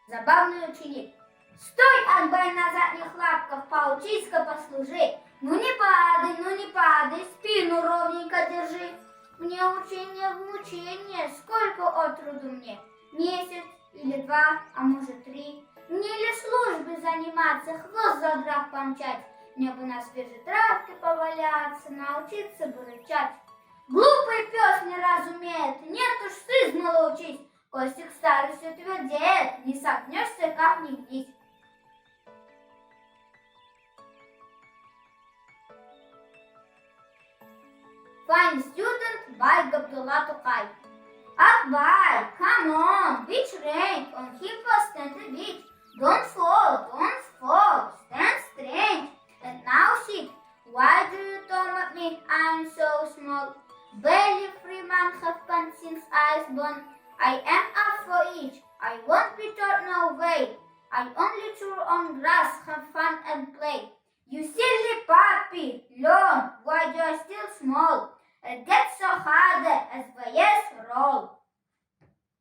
Забавный ученик. Стой, Акбай, на задних лапках, поучись-ка, послужи. Ну не падай, спину ровненько держи. Мне учение в мучение, сколько от труду мне? Месяц или 2, а может 3. Мне ли службы заниматься, хвост задрав помчать? Мне бы на свежей травке поваляться, научиться бы рычать. Глупый пес не разумеет, нет уж сызмало учись. Костик старый все твердеет, не согнешься, как ни гнись. Fine student by Gabdullah Tokai. Akbar, come on, beach rank, on hip stand the beach. Don't fall, stand straight. And now sit, why do you talk at me? I'm so small. Barely 3 months have passed since I was born. I am up for each, I won't be taught no way. I only chew on grass, have fun and play. You silly puppy, learn, why you are still small. It gets so harder as the years roll.